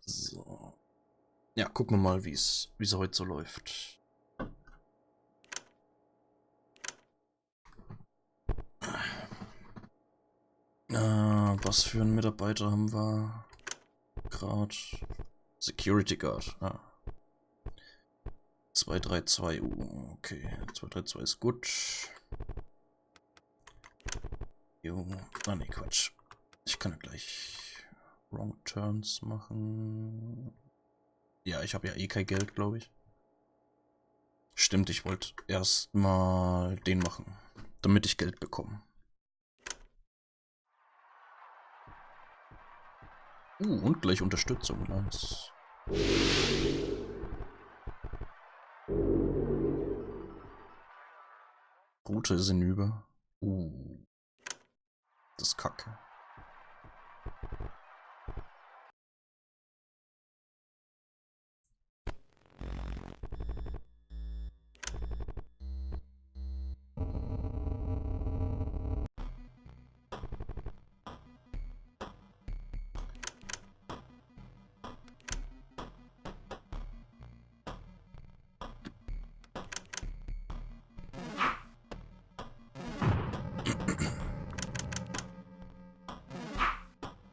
So. Ja, gucken wir mal, wie es heute so läuft. Was für einen Mitarbeiter haben wir gerade? Security Guard. 232. Okay, 232 ist gut. Jo. Ne, Quatsch. Ich kann ja gleich Wrong Turns machen. Ja, ich habe ja eh kein Geld, glaube ich. Stimmt, ich wollte erstmal den machen, damit ich Geld bekomme. Und gleich Unterstützung, nice. Route ist hinüber. Das ist kacke.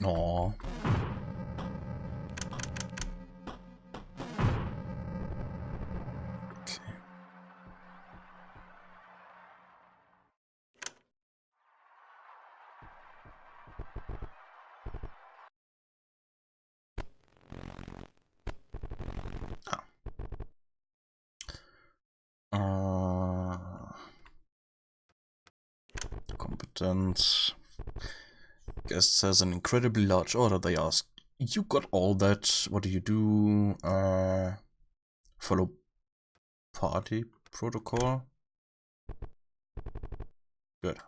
Oh. Okay. Competence. Guest has an incredibly large order. They ask, "You got all that? What do you do? Follow party protocol." Good.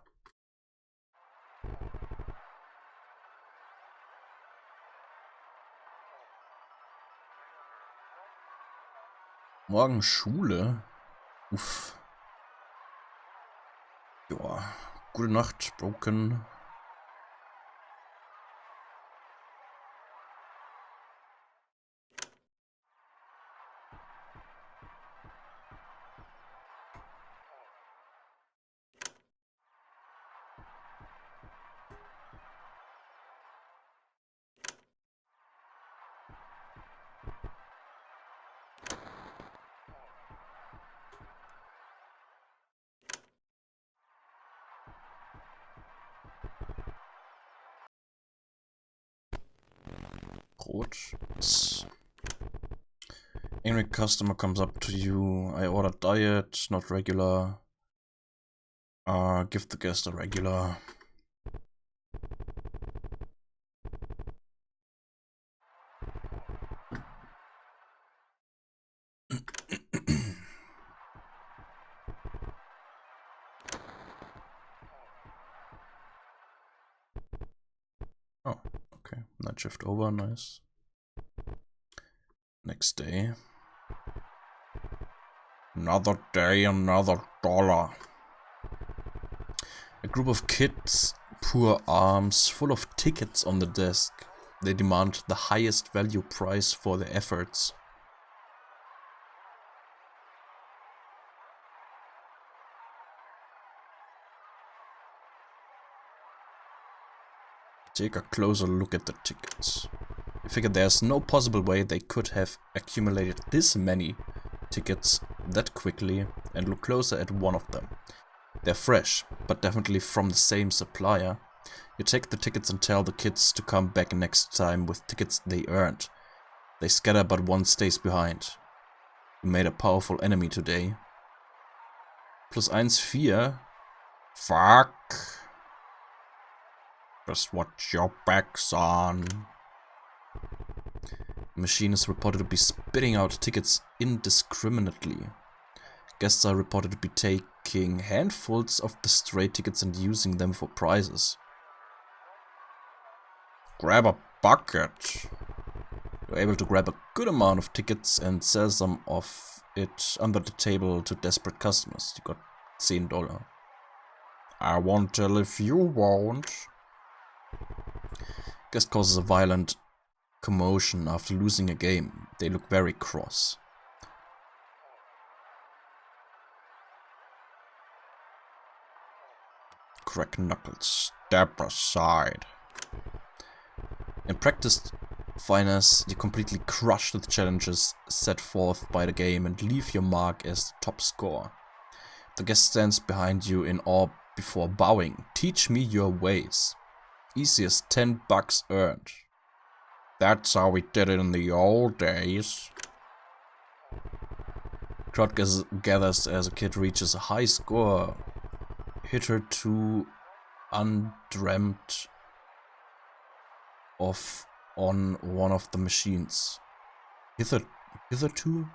Morgen Schule? Uff. Joa. Gute Nacht, Broken. Rot. Angry customer comes up to you. I ordered diet, not regular. Give the guest a regular. Oh, okay. Night shift over, nice. Next day. Another day, another dollar. A group of kids, poor arms, full of tickets on the desk. They demand the highest value price for their efforts. Take a closer look at the tickets. You figure there's no possible way they could have accumulated this many tickets that quickly, and look closer at one of them. They're fresh, but definitely from the same supplier. You take the tickets and tell the kids to come back next time with tickets they earned. They scatter, but one stays behind. You made a powerful enemy today. +1, 4. Fuck. Just watch your back, son. The machine is reported to be spitting out tickets indiscriminately. Guests are reported to be taking handfuls of the stray tickets and using them for prizes. Grab a bucket. You're able to grab a good amount of tickets and sell some of it under the table to desperate customers. You got $10. I won't tell if you won't. Guest causes a violent commotion after losing a game. They look very cross. Crack knuckles. Step aside. In practiced finesse, you completely crush the challenges set forth by the game and leave your mark as the top scorer. The guest stands behind you in awe before bowing. Teach me your ways. Easiest $10 earned. That's how we did it in the old days. Crowd gathers as a kid reaches a high score. Hitherto undreamt of on one of the machines. Hitherto?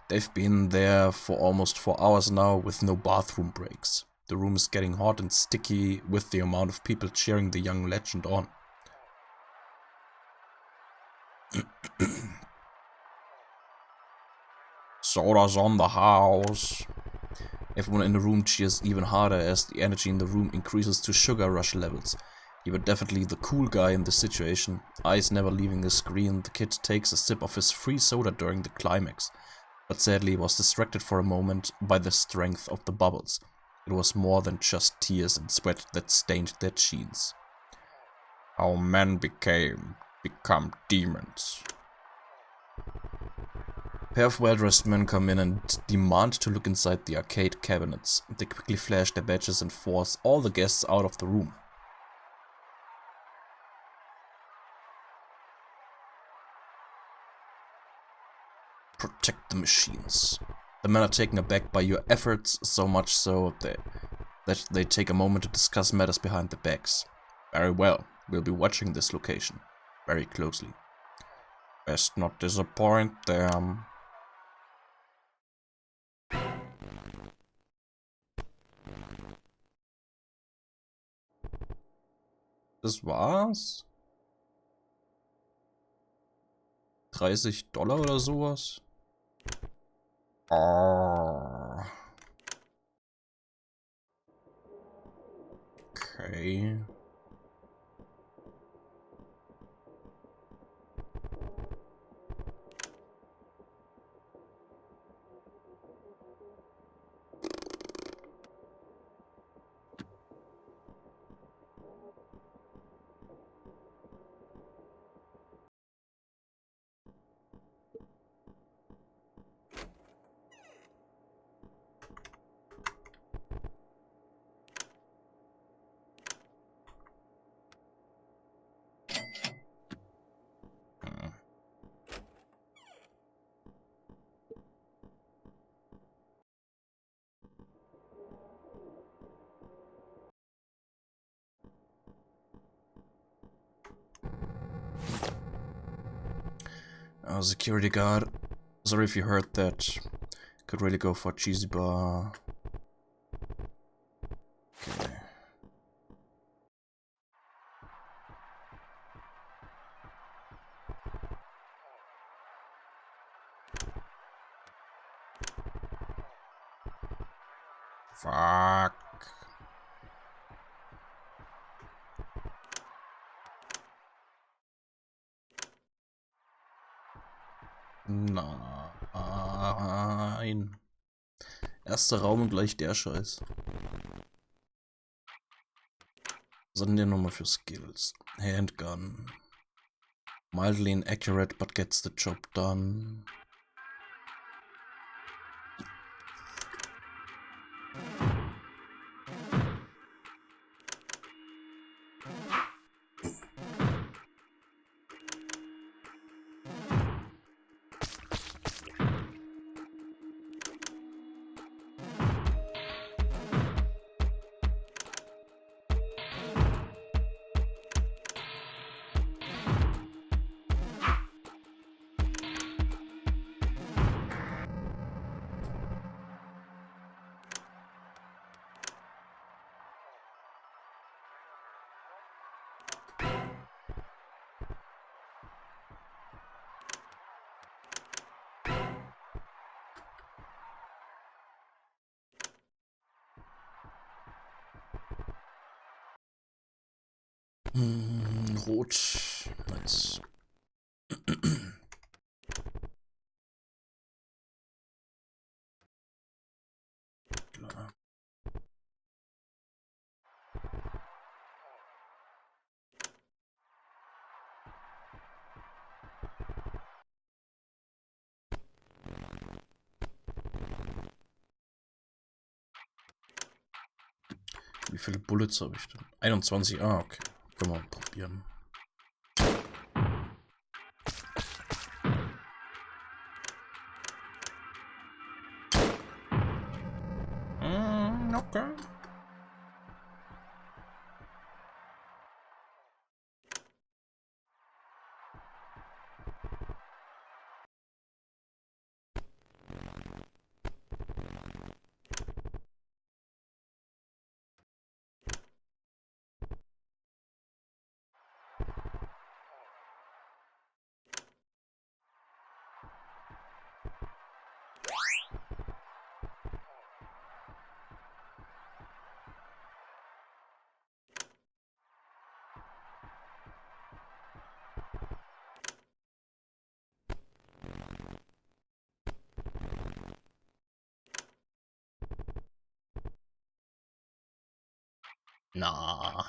They've been there for almost 4 hours now with no bathroom breaks. The room is getting hot and sticky with the amount of people cheering the young legend on. Soda's on the house. Everyone in the room cheers even harder as the energy in the room increases to sugar rush levels. You were definitely the cool guy in this situation. Eyes never leaving the screen, the kid takes a sip of his free soda during the climax, but sadly was distracted for a moment by the strength of the bubbles. It was more than just tears and sweat that stained their jeans. How men become demons. A pair of well-dressed men come in and demand to look inside the arcade cabinets. They quickly flash their badges and force all the guests out of the room. Protect the machines. The men are taken aback by your efforts, so much so that they take a moment to discuss matters behind the backs. Very well, we'll be watching this location very closely. Best not disappoint them. Das war's? $30 oder sowas? Oh. Okay. Security guard. Sorry if you heard that. Could really go for cheesy bar. Okay. Fuck. Nein. Erster Raum und gleich der Scheiß. Was sind denn nochmal für Skills? Handgun. Mildly inaccurate but gets the job done. Rot. Nice. Klar. Wie viele Bullets habe ich denn? 21. Ah, okay. Können wir mal probieren. Okay. Na.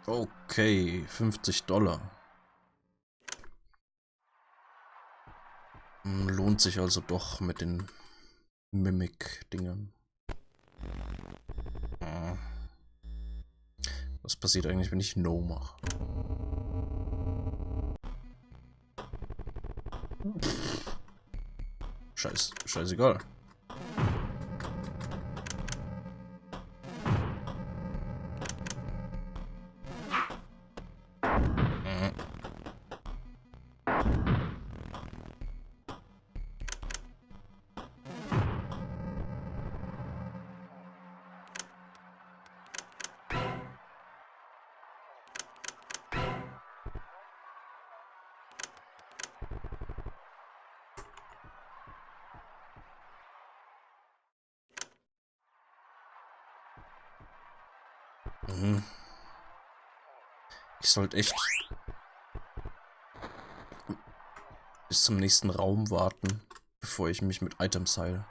Okay, $50. Lohnt sich also doch mit den Mimik-Dingen. Was passiert eigentlich, wenn ich No mache? Scheißegal. Ich sollte echt bis zum nächsten Raum warten, bevor ich mich mit Items heile.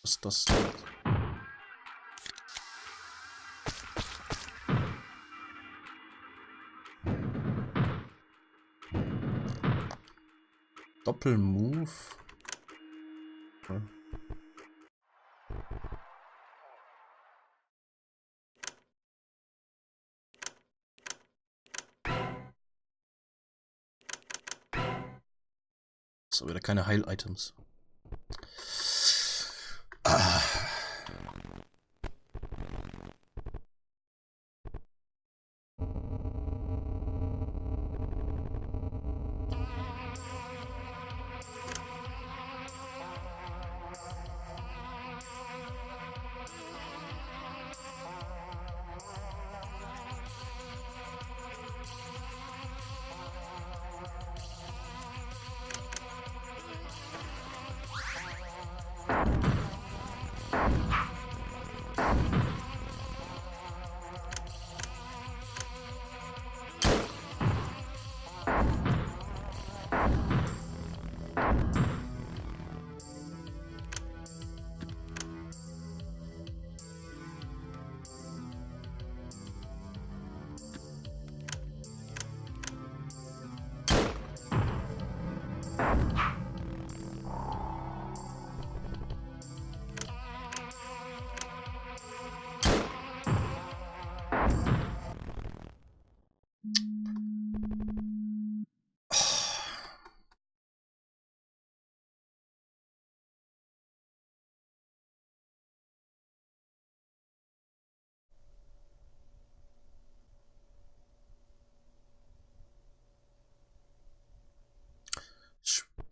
Was ist das denn? Doppelmove? Okay. So, wieder keine Heil-Items.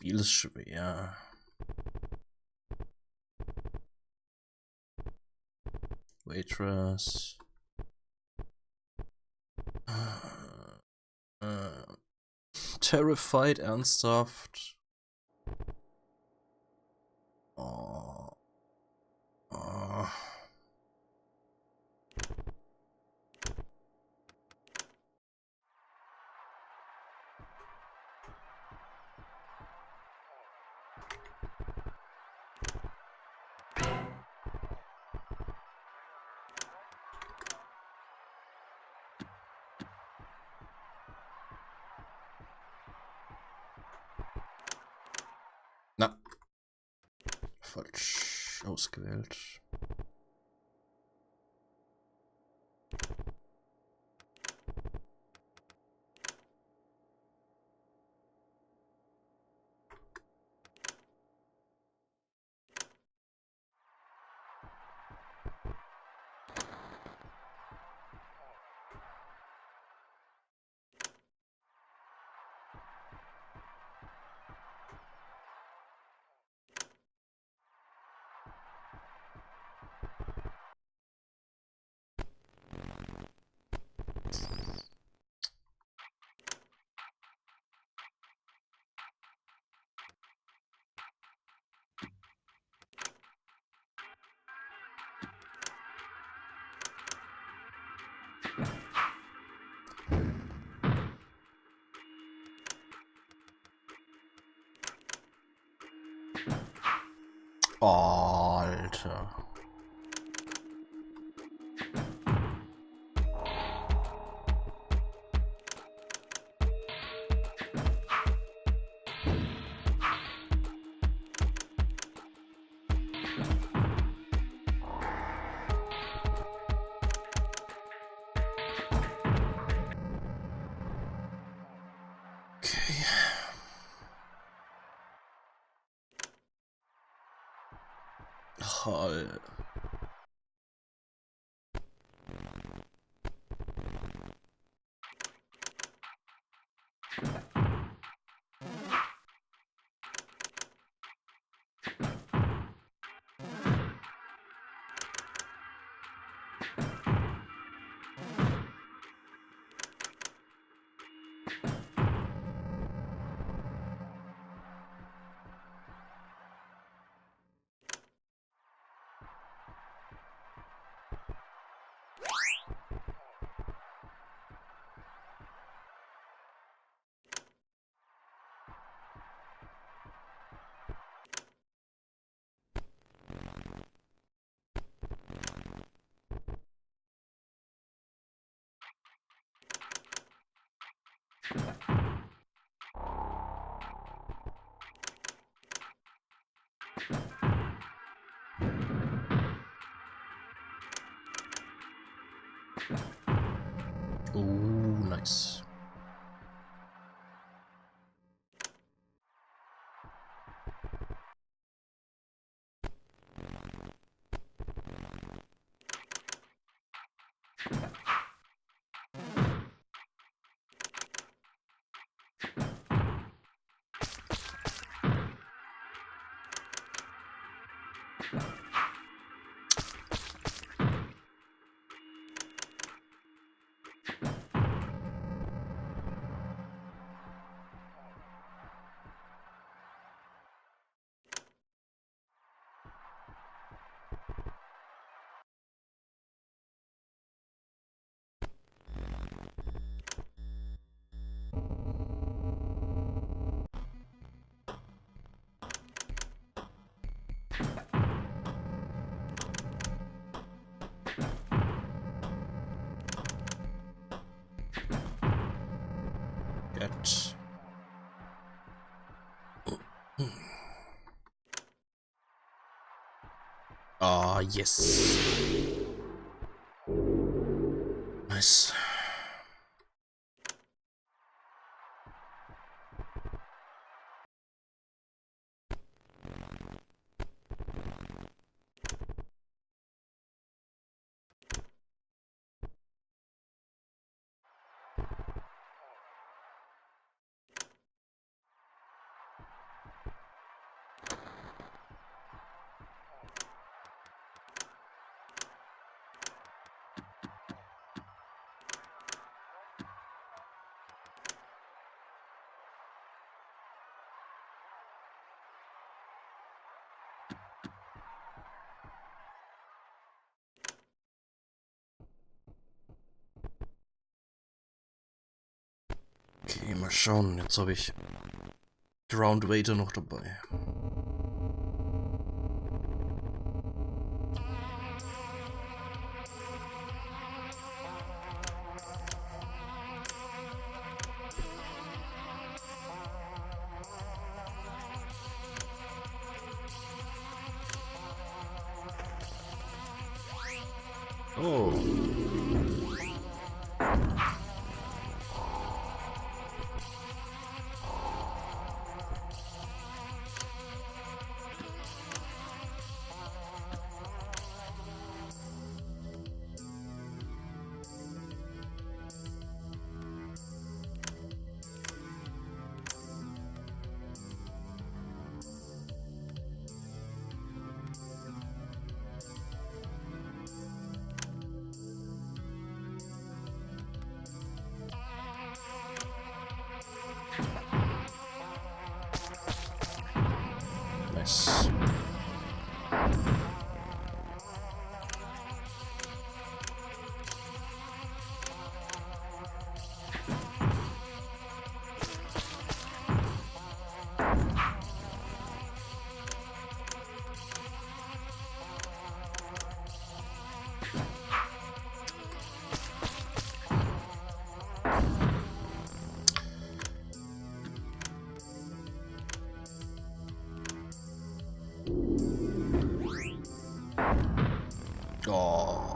Spiel ist schwer. Waitress. Terrified, ernsthaft. Oh. Oh. Na. Falsch ausgewählt. Oh, Alter. Okay. Hall. Oh, nice. Get. Ah, yes. Nice. Okay, mal schauen. Jetzt habe ich Ground Waiter noch dabei. Oh. Nice. Oh.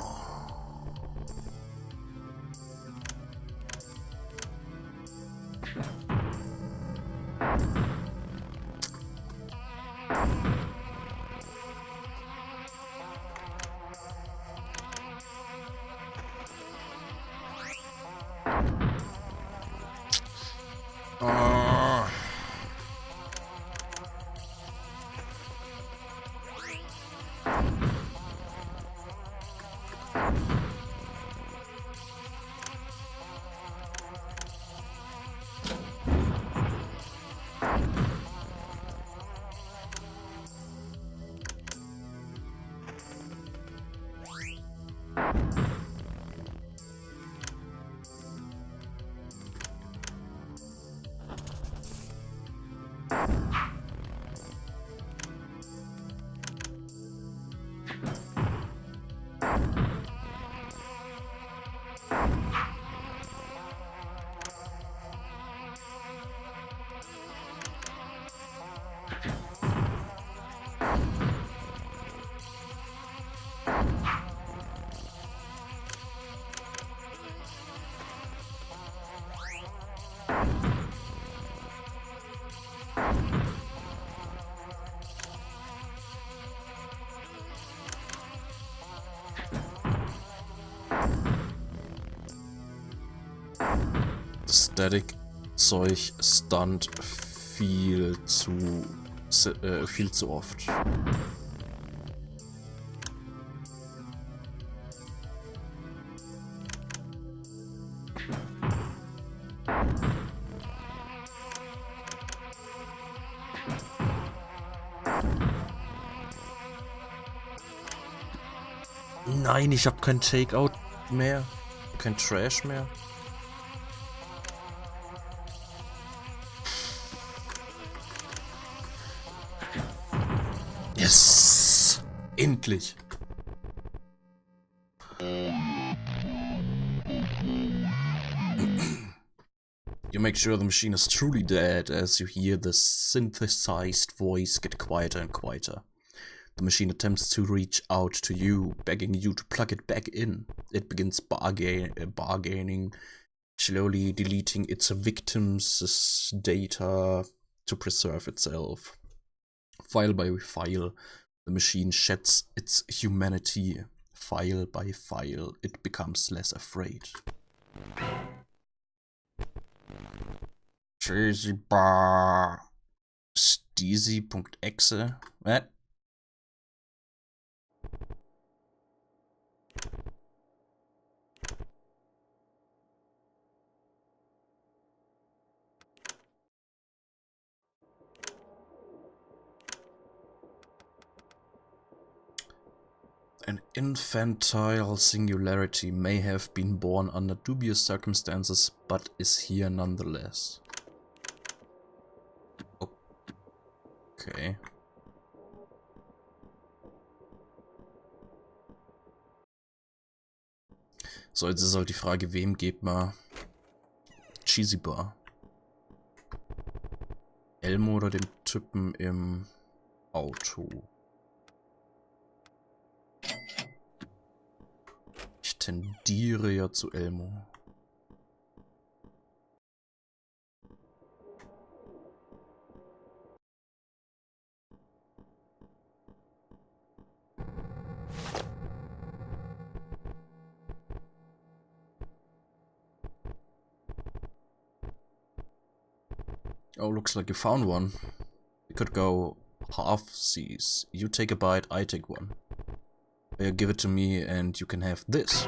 Oh. Static-Zeug stunt viel zu oft. Nein, ich habe kein Takeout mehr, kein Trash mehr. Yes! Endlich! You make sure the machine is truly dead as you hear the synthesized voice get quieter and quieter. The machine attempts to reach out to you, begging you to plug it back in. It begins bargaining, slowly deleting its victims' data to preserve itself. File by file, the machine sheds its humanity. File by file, it becomes less afraid. Steezy.exe. What? An infantile singularity may have been born under dubious circumstances, but is here nonetheless. Okay. So, jetzt ist halt die Frage, wem geht man Cheesy Bar? Elmo oder dem Typen im Auto? Ich tendiere ja zu Elmo. Oh, looks like you found one. We could go half-seas. You take a bite, I take one. Give it to me and you can have this.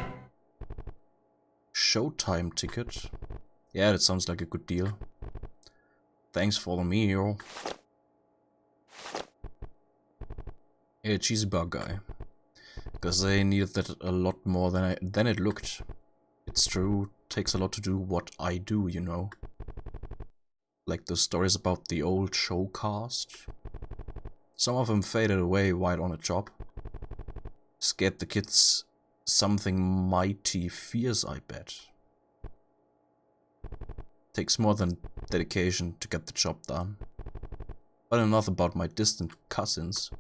Showtime ticket. Yeah, that sounds like a good deal. Thanks for the meal. Hey, cheesy bar guy. Because they needed that a lot more than it looked. It's true, takes a lot to do what I do, you know. Like the stories about the old show cast. Some of them faded away while on a job. Scared the kids something mighty fierce, I bet. Takes more than dedication to get the job done. But enough about my distant cousins.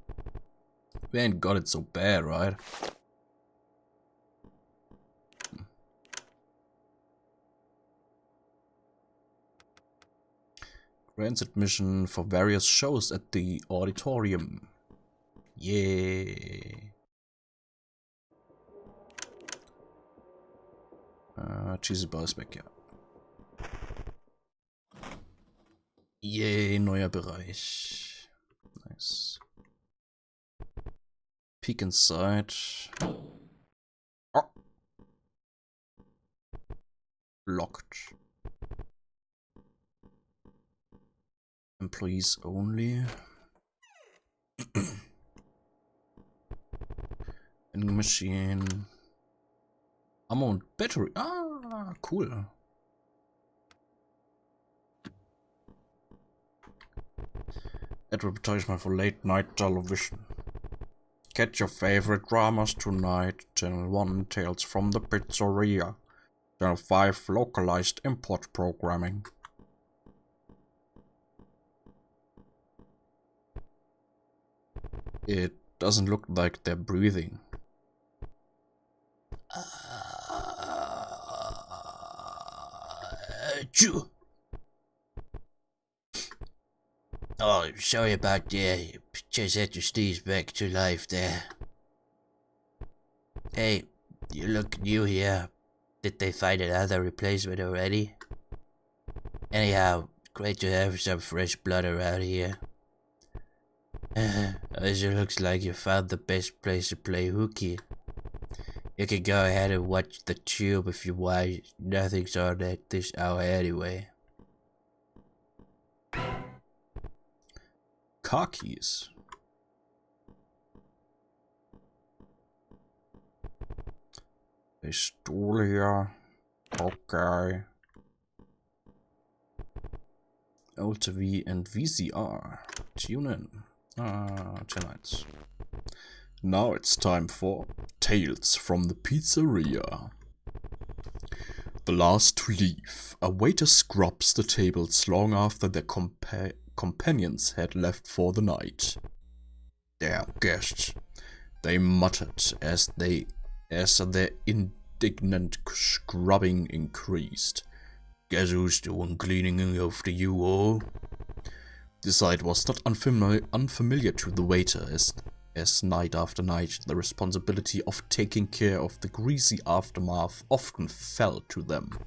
We ain't got it so bad, right? Grants admission for various shows at the auditorium. Yay. Cheesy Bar ist weg, ja. Yay, neuer Bereich. Nice. Peek inside. Oh. Locked. Employees only. Vending machine. Ammo and battery. Ah, cool. Advertisement for late night television. Get your favorite dramas tonight. Channel 1 Tales from the Pizzeria. Channel 5 localized import programming. It doesn't look like they're breathing. Oh, sorry about that. Just had to sneeze back to life there. Hey, you look new here. Did they find another replacement already? Anyhow, great to have some fresh blood around here. It looks like you found the best place to play hooky. You can go ahead and watch the tube if you want. Nothing's on at this hour anyway. Car keys. Pistole hier. Okay. LTV and VCR. Tune in. Tonight. Now it's time for Tales from the Pizzeria. The last to leave, a waiter scrubs the tables long after their companions had left for the night. Their guests, they muttered as their indignant scrubbing increased. Guess who's the one cleaning after you all? The sight was not unfamiliar to the waiter, as night after night the responsibility of taking care of the greasy aftermath often fell to them.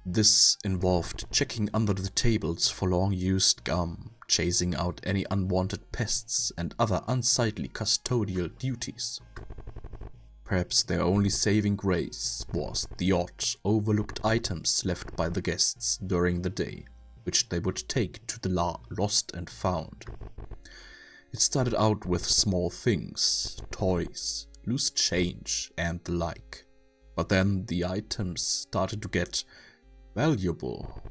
This involved checking under the tables for long-used gum, chasing out any unwanted pests, and other unsightly custodial duties. Perhaps their only saving grace was the odd, overlooked items left by the guests during the day, which they would take to the lost and found. It started out with small things, toys, loose change, and the like, but then the items started to get valuable.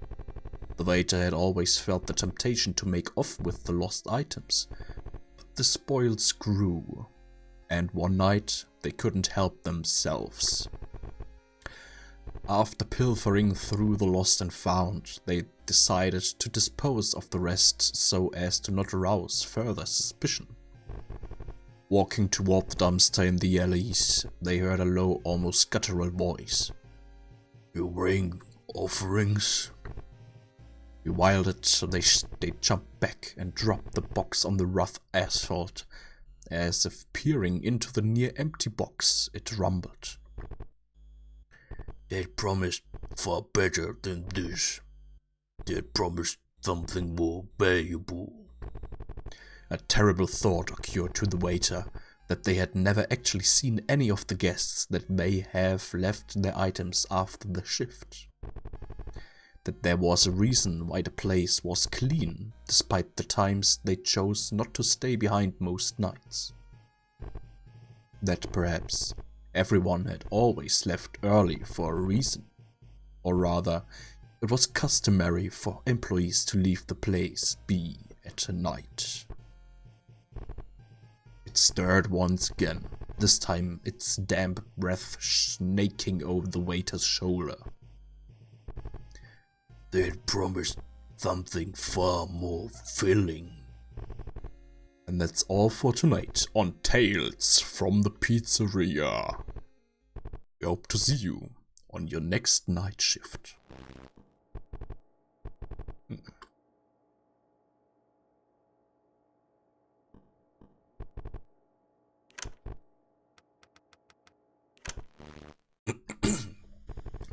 The waiter had always felt the temptation to make off with the lost items, but the spoils grew, and one night they couldn't help themselves. After pilfering through the lost and found, they decided to dispose of the rest so as to not arouse further suspicion. Walking toward the dumpster in the alleys, they heard a low, almost guttural voice. "You bring offerings?" Bewildered, they jumped back and dropped the box on the rough asphalt. As if peering into the near-empty box, it rumbled. "They promised far better than this. They promised something more valuable." A terrible thought occurred to the waiter, that they had never actually seen any of the guests that may have left their items after the shift. That there was a reason why the place was clean, despite the times they chose not to stay behind most nights. That perhaps everyone had always left early for a reason, or rather, it was customary for employees to leave the place be at night. It stirred once again, this time its damp breath snaking over the waiter's shoulder. "They had promised something far more filling." And that's all for tonight on Tales from the Pizzeria. We hope to see you on your next night shift.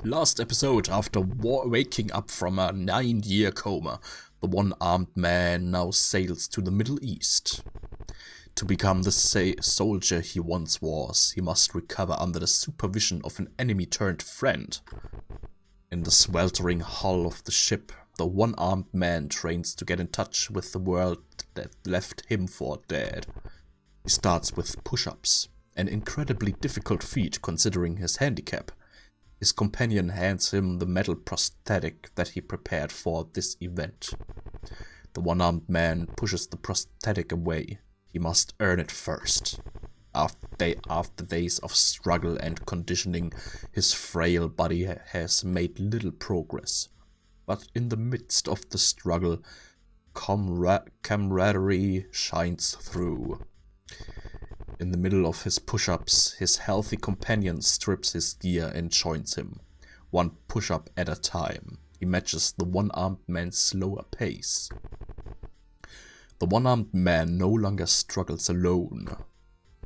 Last episode, after waking up from a 9-year coma, the one-armed man now sails to the Middle East. To become the soldier he once was, he must recover under the supervision of an enemy-turned-friend. In the sweltering hull of the ship, the one-armed man trains to get in touch with the world that left him for dead. He starts with push-ups, an incredibly difficult feat considering his handicap. His companion hands him the metal prosthetic that he prepared for this event. The one-armed man pushes the prosthetic away. He must earn it first. After days of struggle and conditioning, his frail body has made little progress. But in the midst of the struggle, camaraderie shines through. In the middle of his push-ups, his healthy companion strips his gear and joins him. One push-up at a time, he matches the one-armed man's slower pace. The one-armed man no longer struggles alone.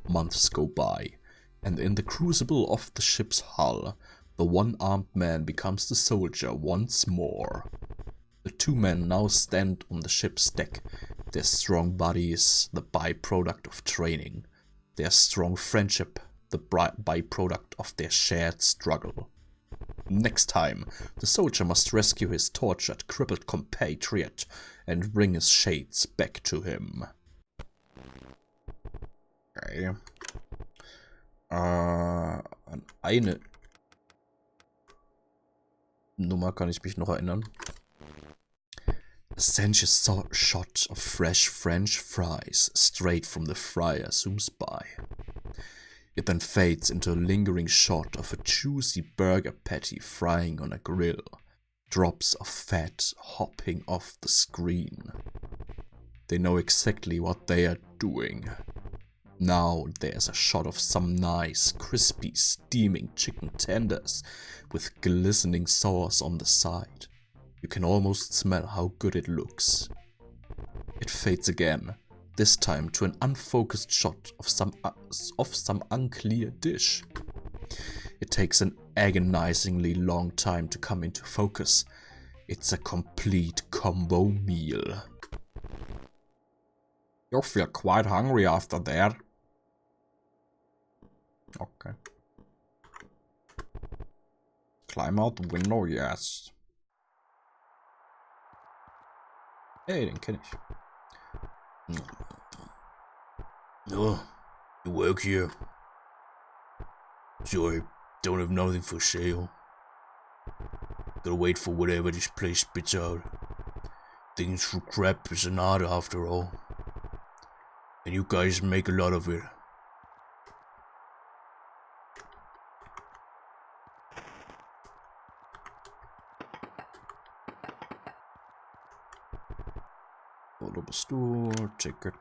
Months go by, and in the crucible of the ship's hull, the one-armed man becomes the soldier once more. The two men now stand on the ship's deck, their strong bodies the byproduct of training. Their strong friendship, the byproduct of their shared struggle. Next time, the soldier must rescue his tortured, crippled compatriot and bring his shades back to him. Okay. An eine Nummer kann ich mich noch erinnern. A sensuous shot of fresh French fries straight from the fryer zooms by. It then fades into a lingering shot of a juicy burger patty frying on a grill, drops of fat hopping off the screen. They know exactly what they are doing. Now there's a shot of some nice, crispy, steaming chicken tenders with glistening sauce on the side. You can almost smell how good it looks. It fades again, this time to an unfocused shot of some unclear dish. It takes an agonizingly long time to come into focus. It's a complete combo meal. You feel quite hungry after that. Okay. Climb out the window, yes. Hey, den kenne ich. No, you work here. Sorry, don't have nothing for sale. Gotta wait for whatever this place spits out. Things through crap is an art after all. And you guys make a lot of it. Hold up a store, ticket.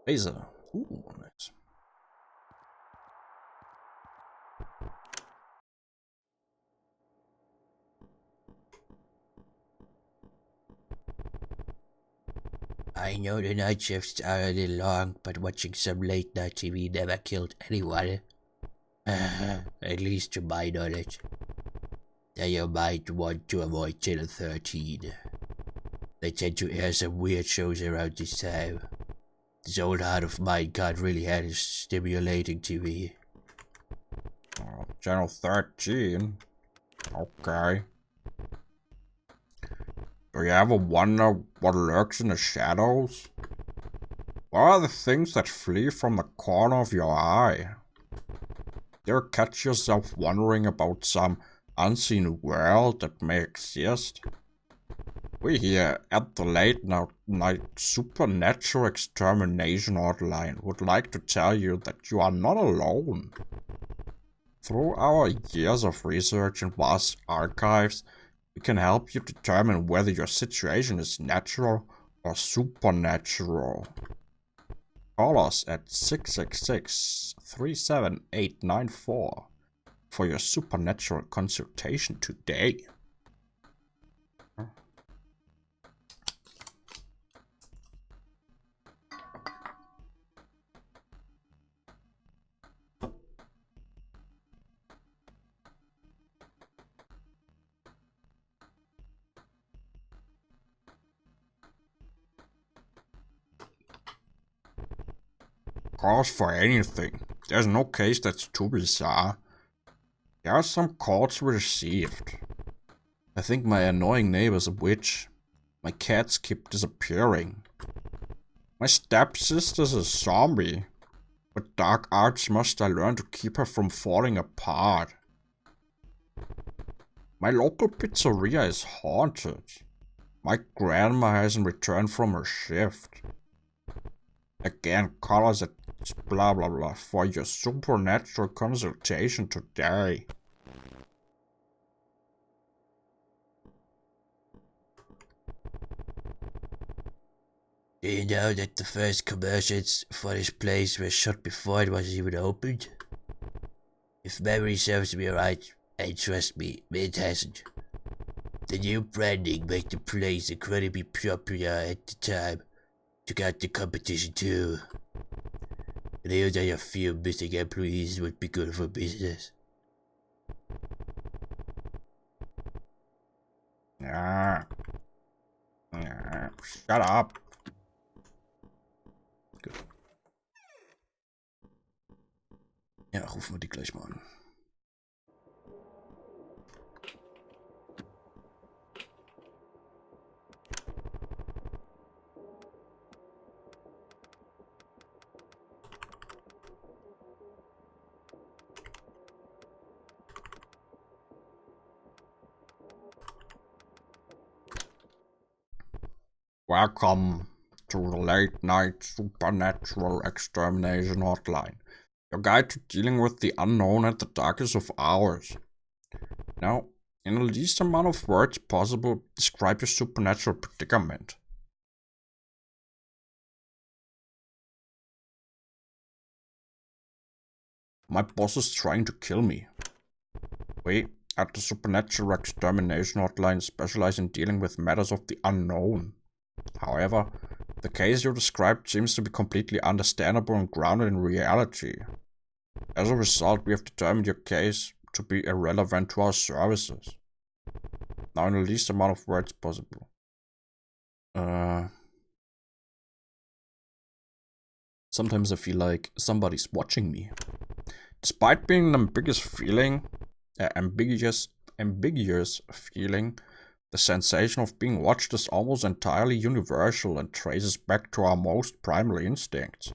Lese. Ooh, nice. I know the night shifts are a little long, but watching some late night TV never killed anyone. At least to my knowledge. Now you might want to avoid Channel 13. They tend to air some weird shows around this time. This old heart of mine can't really handle stimulating TV. Channel 13? Okay. Do you ever wonder what lurks in the shadows? What are the things that flee from the corner of your eye? Do you catch yourself wondering about some unseen world that may exist? We here at the late night supernatural extermination hotline would like to tell you that you are not alone. Through our years of research and vast archives, we can help you determine whether your situation is natural or supernatural. Call us at 666-37894 for your supernatural consultation today. Cause for anything. There's no case that's too bizarre. There are some calls we received. I think my annoying neighbor's a witch. My cats keep disappearing. My stepsister's a zombie. With dark arts must I learn to keep her from falling apart. My local pizzeria is haunted. My grandma hasn't returned from her shift. Again, call us at blah blah blah for your supernatural consultation today. Do you know that the first commercials for this place were shot before it was even opened? If memory serves me right, and trust me, it hasn't. The new branding made the place incredibly popular at the time. Took out the competition too. I knew that a few missing employees would be good for business. Ja. Shut up. Gut. Ja, rufen wir die gleich mal an. Welcome to the late night supernatural extermination hotline, your guide to dealing with the unknown at the darkest of hours. Now, in the least amount of words possible, describe your supernatural predicament. My boss is trying to kill me. We at the supernatural extermination hotline specialize in dealing with matters of the unknown. However, the case you described seems to be completely understandable and grounded in reality. As a result, we have determined your case to be irrelevant to our services. Now in the least amount of words possible. Sometimes I feel like somebody's watching me. Despite being an ambiguous feeling, the sensation of being watched is almost entirely universal and traces back to our most primal instincts.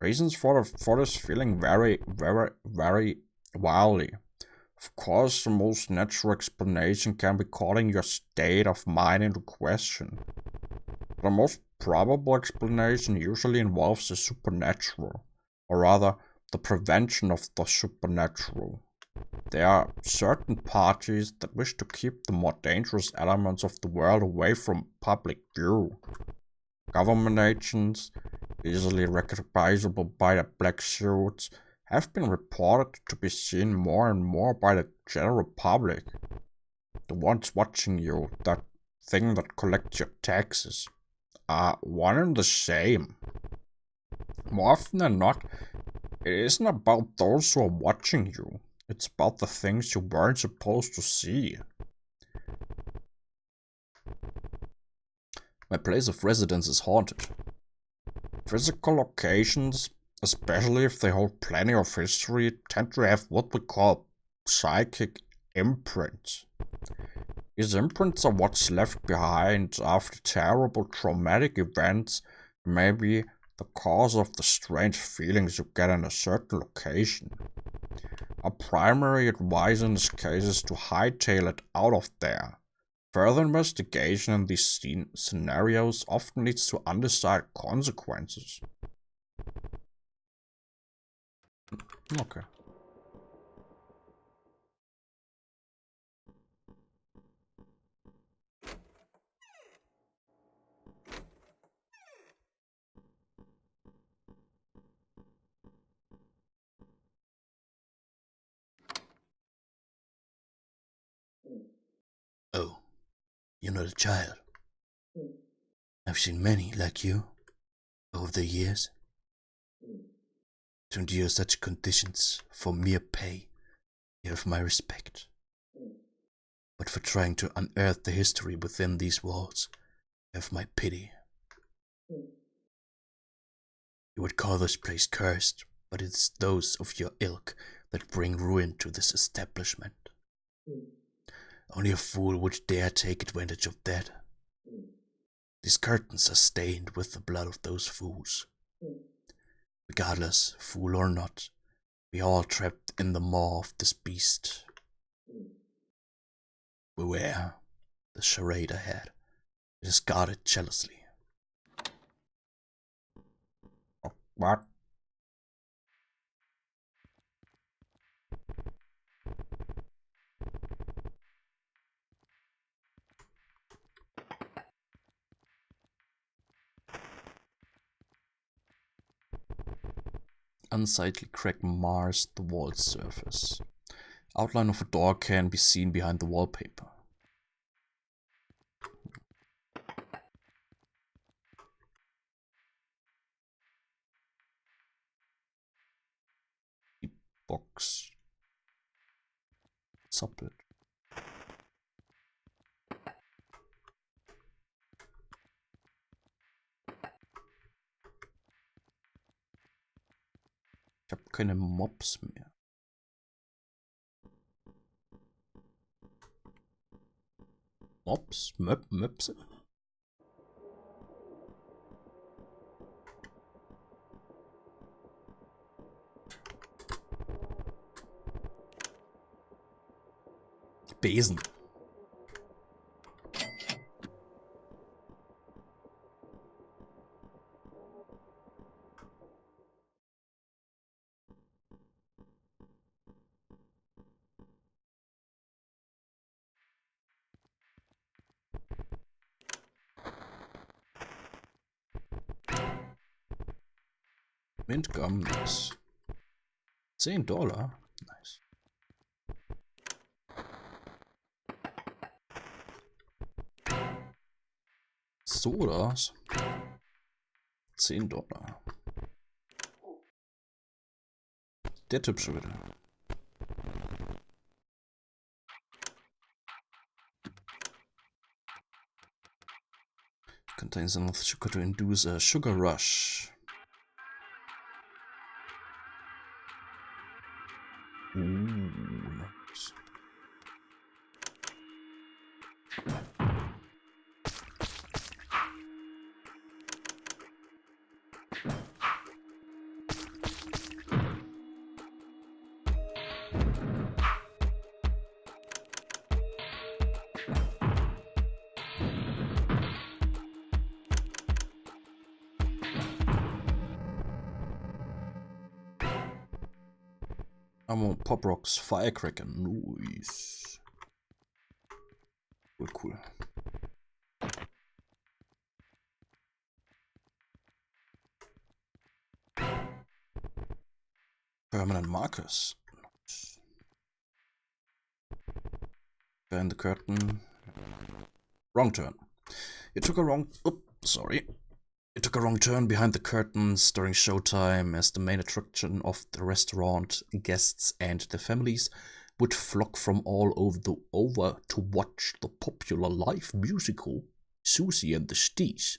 Reasons for this feeling vary wildly. Of course, the most natural explanation can be calling your state of mind into question. The most probable explanation usually involves the supernatural, or rather, the prevention of the supernatural. There are certain parties that wish to keep the more dangerous elements of the world away from public view. Government agents, easily recognizable by their black suits, have been reported to be seen more and more by the general public. The ones watching you, that thing that collects your taxes, are one and the same. More often than not, it isn't about those who are watching you. It's about the things you weren't supposed to see. My place of residence is haunted. Physical locations, especially if they hold plenty of history, tend to have what we call psychic imprints. These imprints are what's left behind after terrible traumatic events, and maybe the cause of the strange feelings you get in a certain location. Our primary advice in this case is to hightail it out of there. Further investigation in these scenarios often leads to undecided consequences. Okay. Oh, you're not a child. I've seen many like you over the years. To endure such conditions for mere pay, you have my respect. But for trying to unearth the history within these walls, you have my pity. You would call this place cursed, but it's those of your ilk that bring ruin to this establishment. Only a fool would dare take advantage of that. These curtains are stained with the blood of those fools. Regardless, fool or not, we are all trapped in the maw of this beast. Beware, the charade ahead. It is guarded jealously. What? Unsightly crack mars the wall surface. Outline of a door can be seen behind the wallpaper. Box. Zappelt. Ich habe keine Mobs mehr. Mobs? Möpse? Besen. Mint Gums. $10. Nice. Sodas. $10. Der Typ schon wieder. Contains enough sugar to induce a sugar rush. Nice. Ammo, Pop Rocks, Firecracker, nice. Cool. Permanent markers. Behind the curtain. Wrong turn. You took a wrong turn behind the curtains during showtime as the main attraction of the restaurant, guests and their families would flock from all over to watch the popular live musical Susie and the Stees.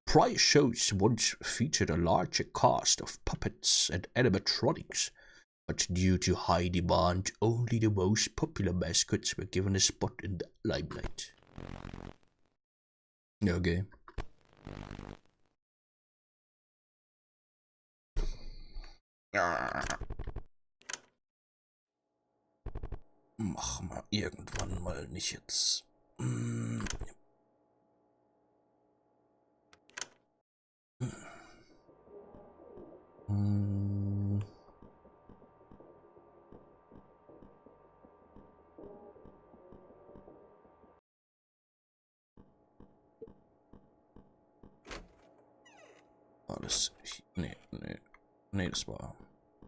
Prior shows once featured a larger cast of puppets and animatronics, but due to high demand, only the most popular mascots were given a spot in the limelight. Okay. Mach mal irgendwann mal, nicht jetzt. Alles. Nee, das war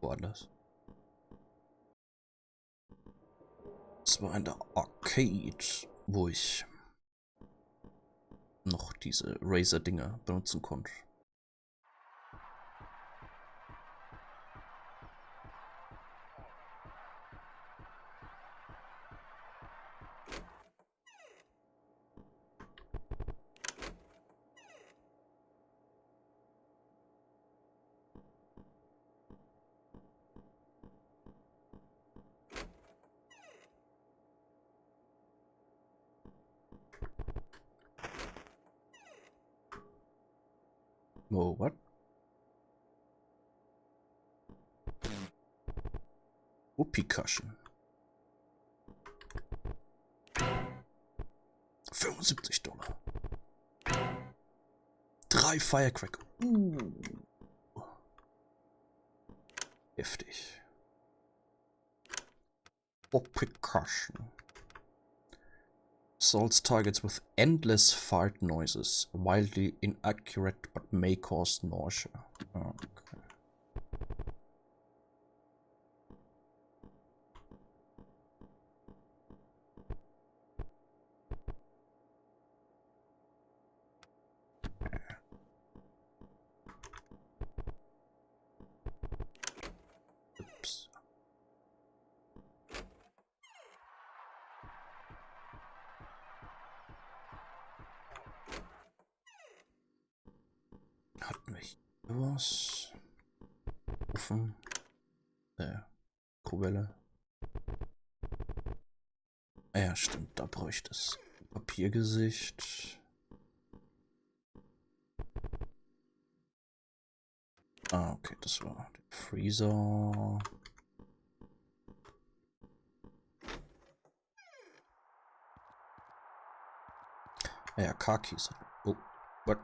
woanders. Das war in der Arcade, wo ich noch diese Razer-Dinger benutzen konnte. Whoa, what? Whoopee cushion. 75 $. 3 Firecracker. Heftig. Whoopee cushion. Assaults targets with endless fart noises, wildly inaccurate but may cause nausea. Okay. Ups. Hatten wir hier was? Offen. Kuhwelle. Ja, stimmt, da bräuchte es Papiergesicht. Ah, okay, das war der Freezer. Ja, car keys. Oh, what?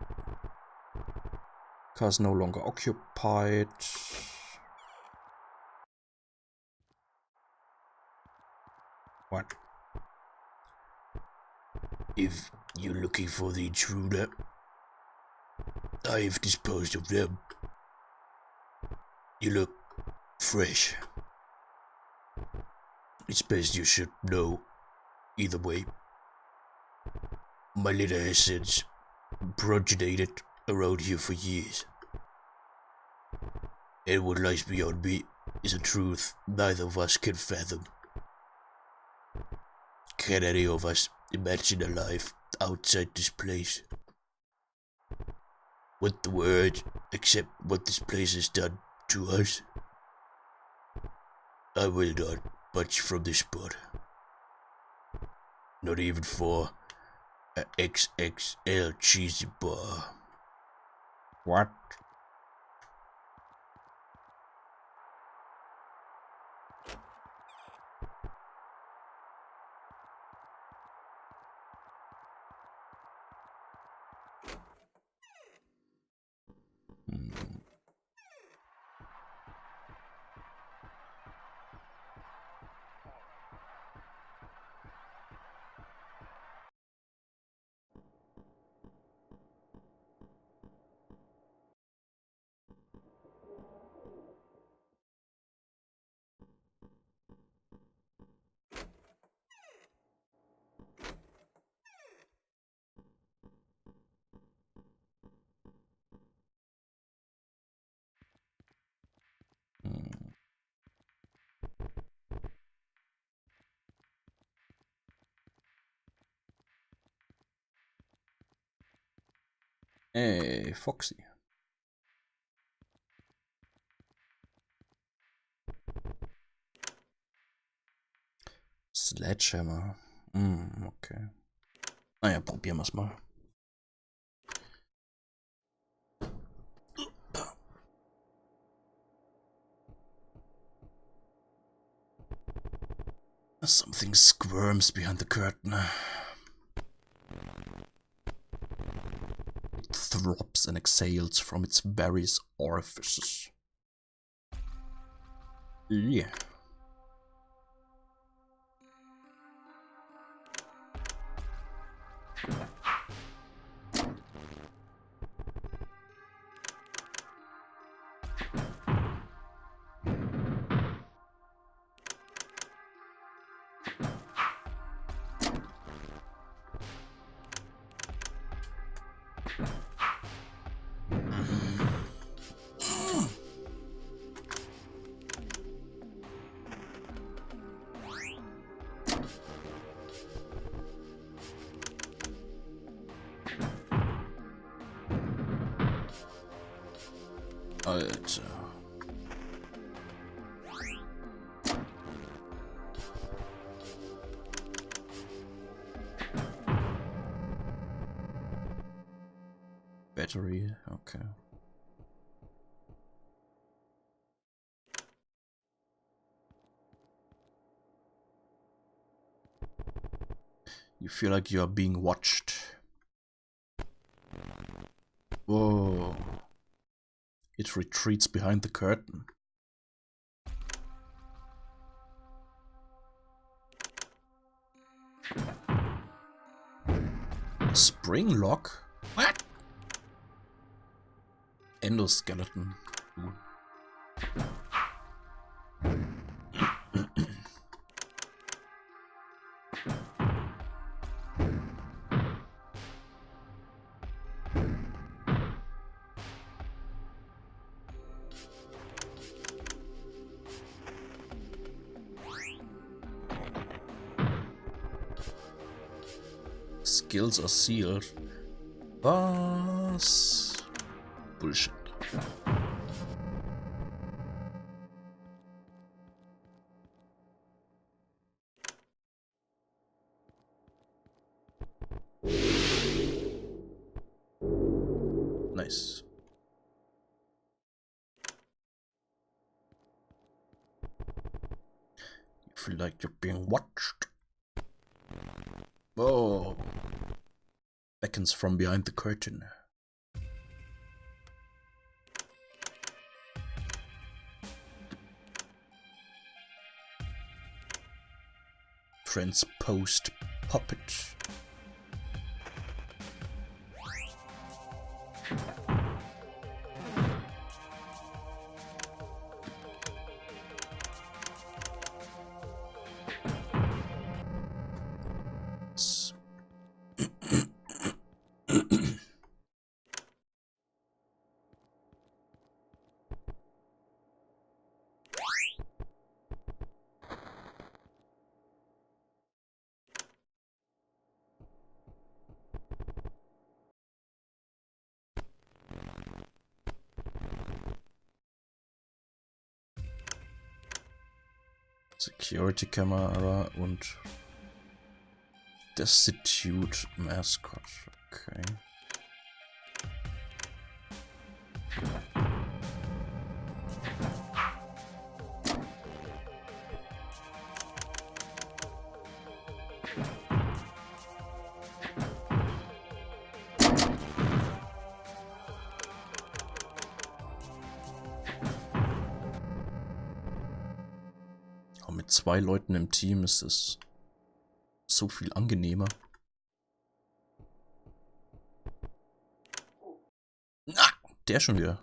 Car is no longer occupied. What? If you're looking for the intruder, I've disposed of them. You look fresh. It's best you should know. Either way, my litter has since progenited around here for years. And what lies beyond me is a truth neither of us can fathom. Can any of us imagine a life outside this place? With the word, except what this place has done to us? I will not budge from this spot. Not even for a XXL cheesy bar. What? Hey, Foxy. Sledgehammer. Okay. Naja, probieren wir es mal. Something squirms behind the curtain. It throbs and exhales from its various orifices. Yeah. Alter. Battery, okay. You feel like you are being watched. Whoa. It retreats behind the curtain. Spring lock? What? Endoskeleton. Skills are sealed. Was? Bullshit. Nice. You feel like you're being watched. Whoa. Beckons from behind the curtain. Transposed puppet. Security Camera und Destitute Mascot. Okay. Mit 2 Leuten im Team ist es so viel angenehmer. Ah, der schon wieder.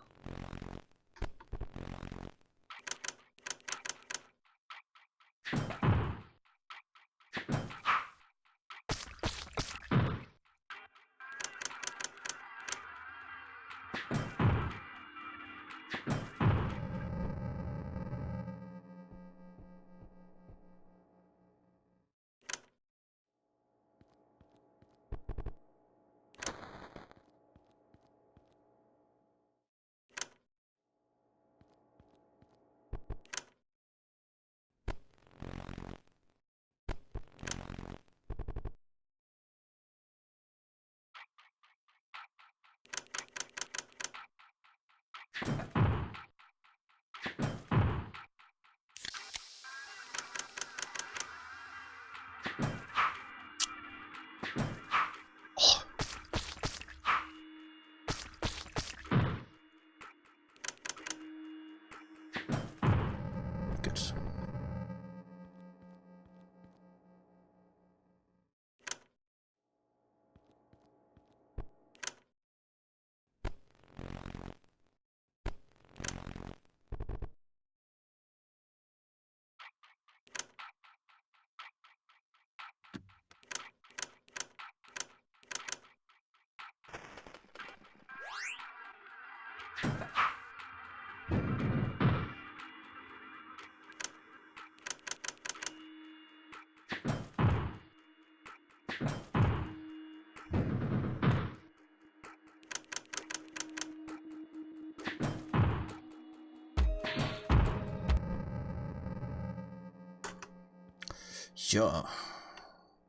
Ja,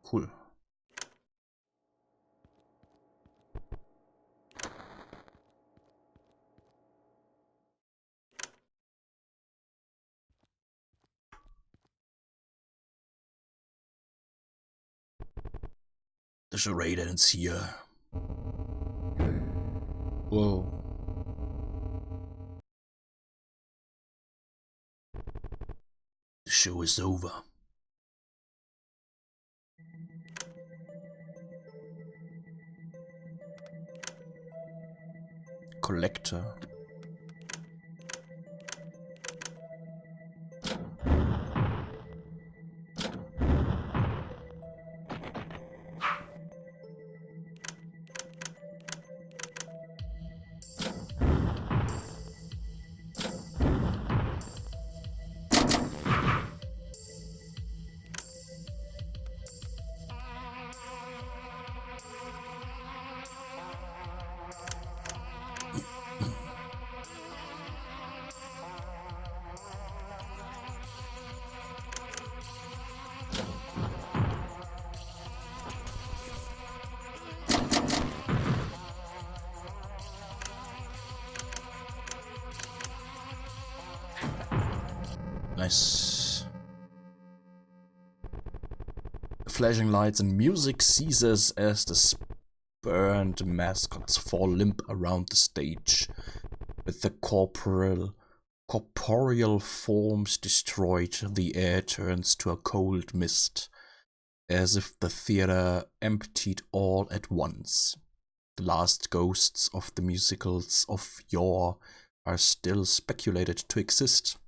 cool. The charade ends here. Whoa. The show is over. Collector. Nice. Flashing lights and music ceases as the spurned mascots fall limp around the stage. With the corporeal forms destroyed, the air turns to a cold mist, as if the theater emptied all at once. The last ghosts of the musicals of yore are still speculated to exist,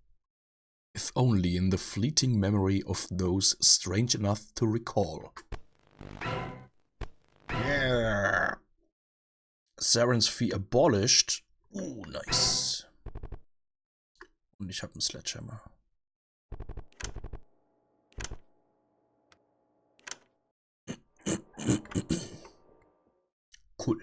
if only in the fleeting memory of those strange enough to recall. Yeah. Saren's fee abolished. Nice. Und ich habe einen Sledgehammer. Cool.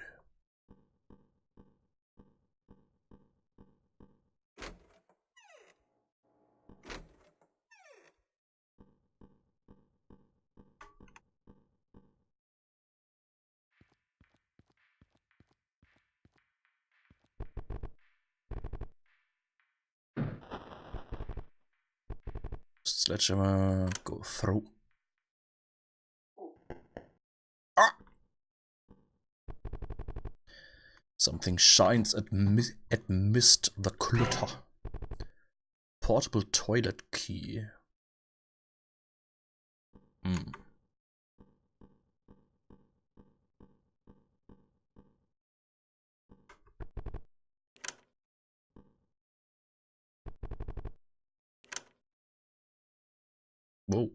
Sledgehammer, go through. Ah! Something shines amidst the clutter. Portable toilet key. Whoa.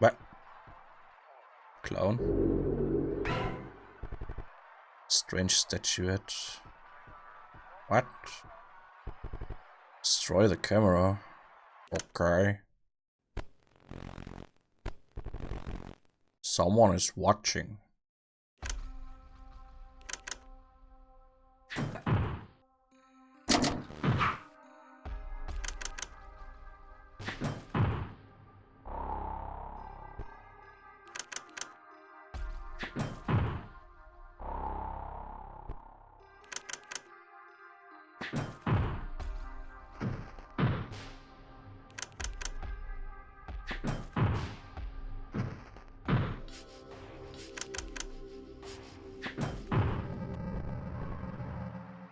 What? Clown. Strange statuette. What? Destroy the camera. Okay. Someone is watching.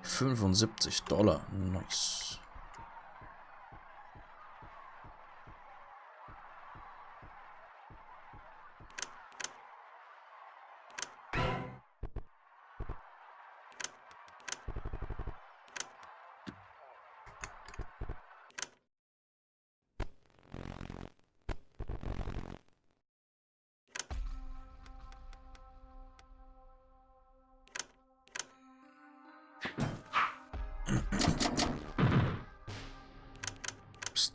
$75. Nice.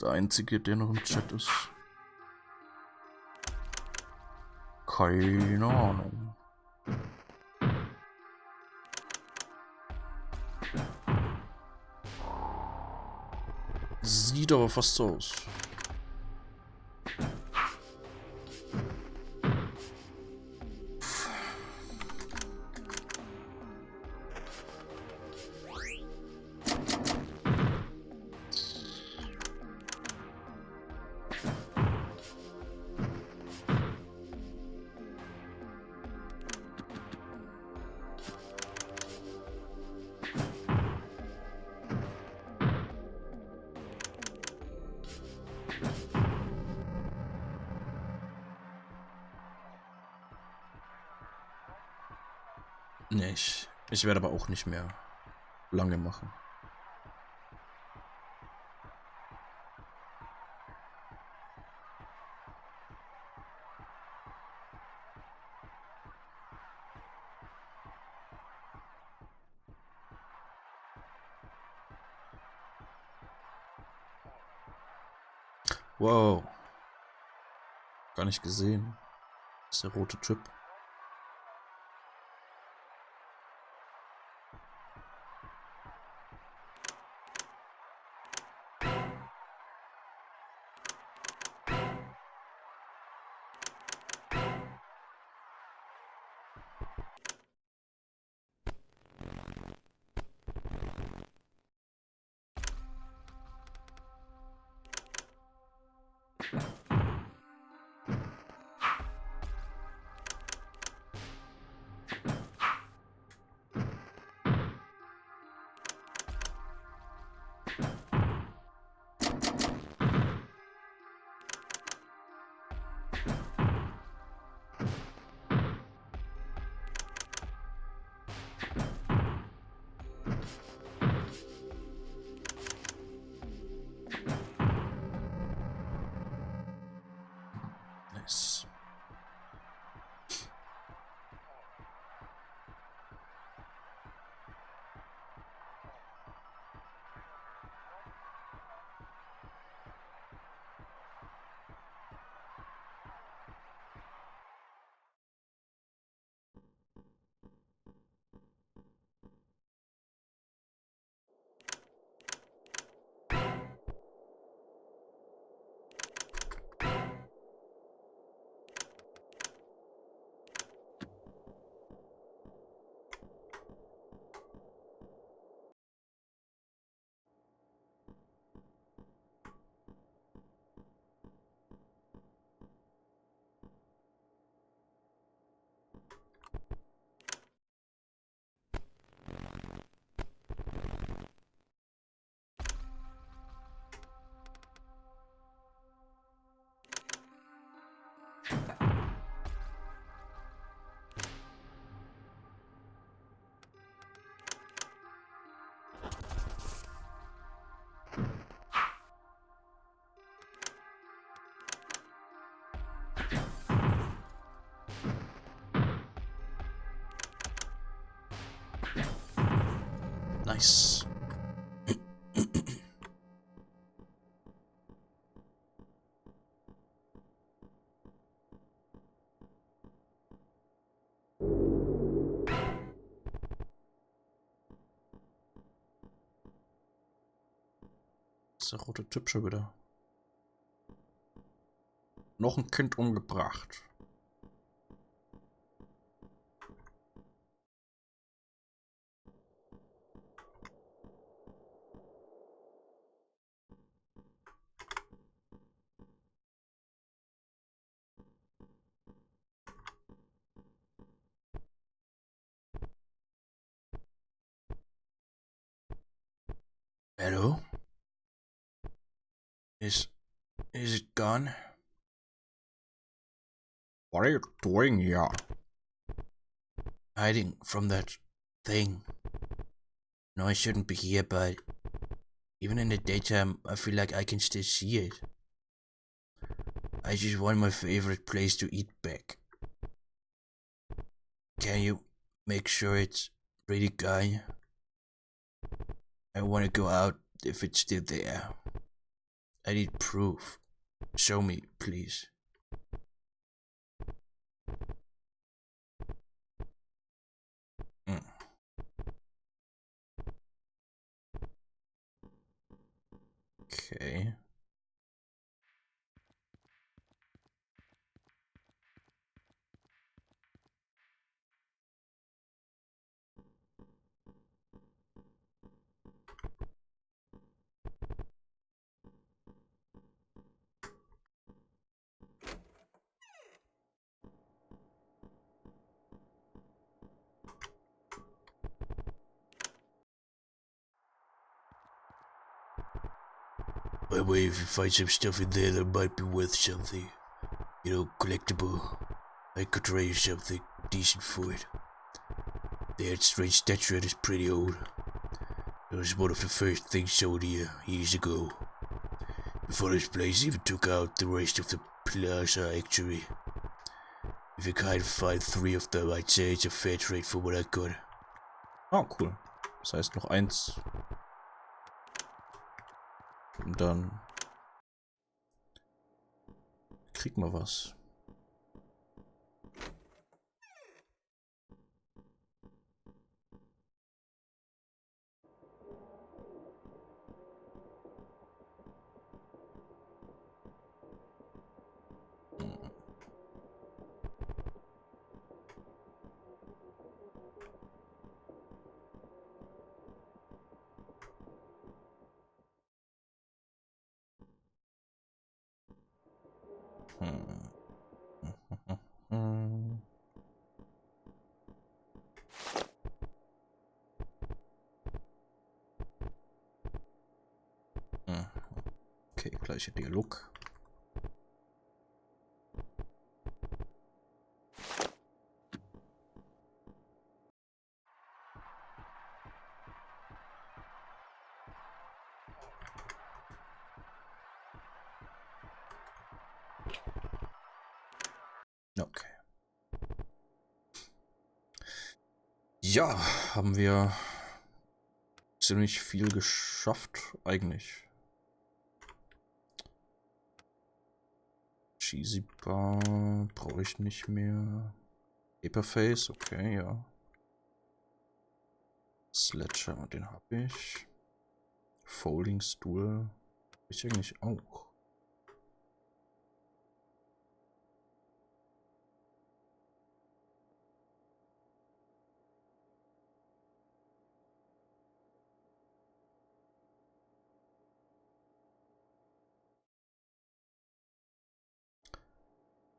Der einzige, der noch im Chat ist. Keine Ahnung. Sieht aber fast so aus. Nee, ich werde aber auch nicht mehr lange machen. Wow. Gar nicht gesehen. Das ist der rote Chip. Nice. Nice. Das ist der rote Chip schon wieder. Noch ein Kind umgebracht. Hello? Is it gone? What are you doing here? Hiding from that thing. No, I shouldn't be here, but even in the daytime, I feel like I can still see it. I just want my favorite place to eat back. Can you make sure it's really gone? I want to go out if it's still there. I need proof. Show me, please. Okay. By the way, if you find some stuff in there that might be worth something, you know, collectible, I could trade you something decent for it. That strange statuette is pretty old. It was one of the first things sold here years ago. Before this place even took out the rest of the plaza, actually. If you can't find 3 of them, I'd say it's a fair trade for what I got. Ah, cool. Das heißt noch 1. Und dann kriegen wir was. Okay, gleicher Dialog. Okay. Ja, haben wir ziemlich viel geschafft, eigentlich. Cheesy Bar brauche ich nicht mehr. Paperface, okay, ja. Sledgehammer, den habe ich. Folding Stool habe ich eigentlich auch.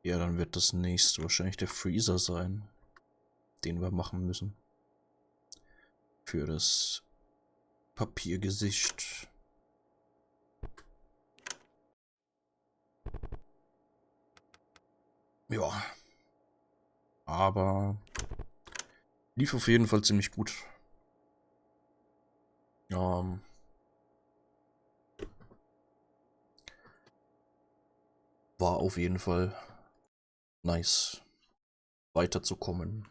Ja, dann wird das nächste wahrscheinlich der Freezer sein, den wir machen müssen. Für das Papiergesicht. Ja. Aber lief auf jeden Fall ziemlich gut. War auf jeden Fall nice, weiterzukommen.